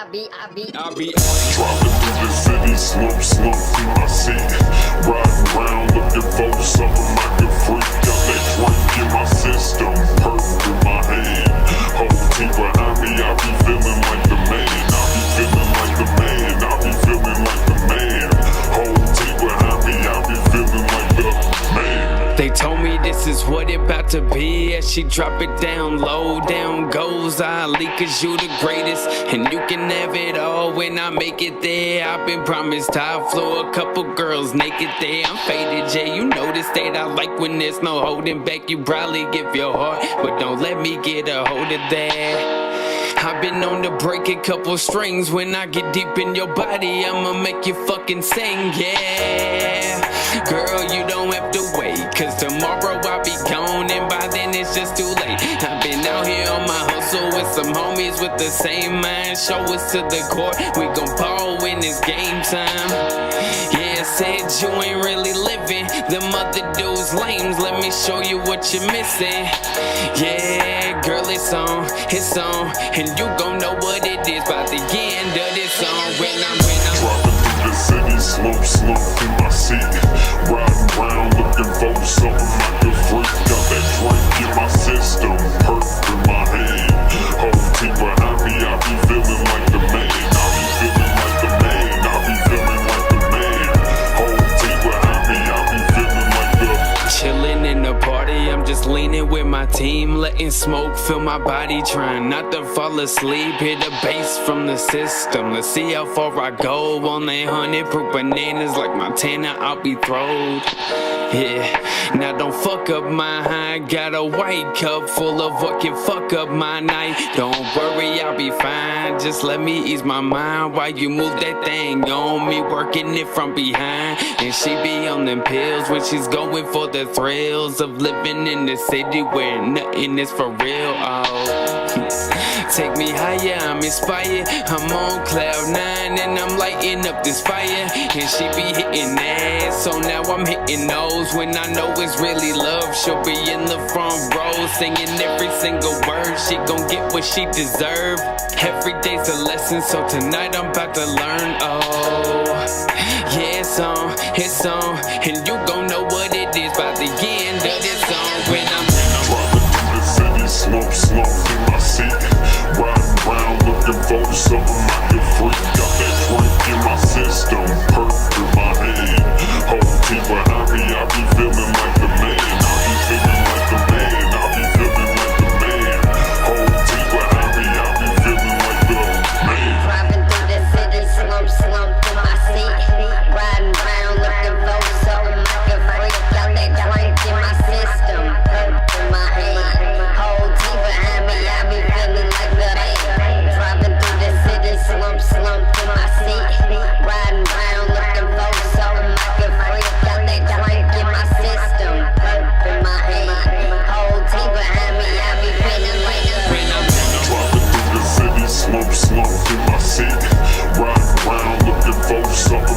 I be driving through the city, slump in my seat. Riding around looking for something I can freak. Got that drink in my system, perp in my hand. Whole team behind me, I be feeling like the man. I be feeling like the man, I be feeling like the man. Whole team behind me, I be feeling like the man. They told me this is what it about to be. As she drop it down low, down goes Ali, cause you the greatest. And you can have it all when I make it there. I've been promised top floor, a couple girls naked there. I'm faded, Jay, you know the state I like when there's no holding back. You probably give your heart, but don't let me get a hold of that. I've been on to break a couple strings. When I get deep in your body, I'ma make you fucking sing, yeah. Girl, you don't have to wait, cause tomorrow I'll be gone, and by then it's just too late. I've been out here on my hustle with some homies with the same mind. Show us to the court, we gon' ball when it's game time. Yeah, said you ain't really living, them other dudes lames. Let me show you what you're missing. Yeah, girl, it's on, and you gon' know what it is by the end of this song. When I'm driving through the city, slump in my seat. Riding around looking for something I can freak. Got that drink in my system, perp in my hand. Whole team behind me, I be feeling like the man. I be feeling like the man, I be feeling like the man. Whole team behind me, I be feeling like the chillin' in the party, I'm just leaning with my team, letting smoke fill my body, trying not to fall asleep. Hit the bass from the system, let's see how far I go on that 100-proof bananas. Like Montana, I'll be throwed. Yeah, now don't fuck up my high. Got a white cup full of what can fuck up my night. Don't worry, I'll be fine. Just let me ease my mind while you move that thing on me, working it from behind. And she be on them pills when she's going for the thrills of living in the city where nothing is for real. Oh, take me higher, I'm inspired. I'm on cloud 9 and I'm lighting up this fire. And she be hitting ass, so now I'm hitting those. When I know it's really love, she'll be in the front row, singing every single word. She gon' get what she deserve. Every day's a lesson, so tonight I'm about to learn. Oh, yeah, it's on, and you gon' know what it is by the end of this song. When I'm driving through the city, slump in my seat. Riding around looking for something I can freak. Got that drink in my system, perp in my hand. Whole team behind me, I be feeling like the man. I be feeling like the man, I be feeling like the man. Whole team behind me, I be feeling like the man. Driving through the city, slump in my seat. Riding around looking for something I can freak. Got that drink in my system, perp in my hand. Whole team behind me, I be feeling like the man. Driving through the city, slump in my seat. Riding around looking for something I can freak. Got that drink in my system, perp in my hand. Whole team behind me, I be feeling like the man. Driving through the city, slump in my seat. Riding around looking for something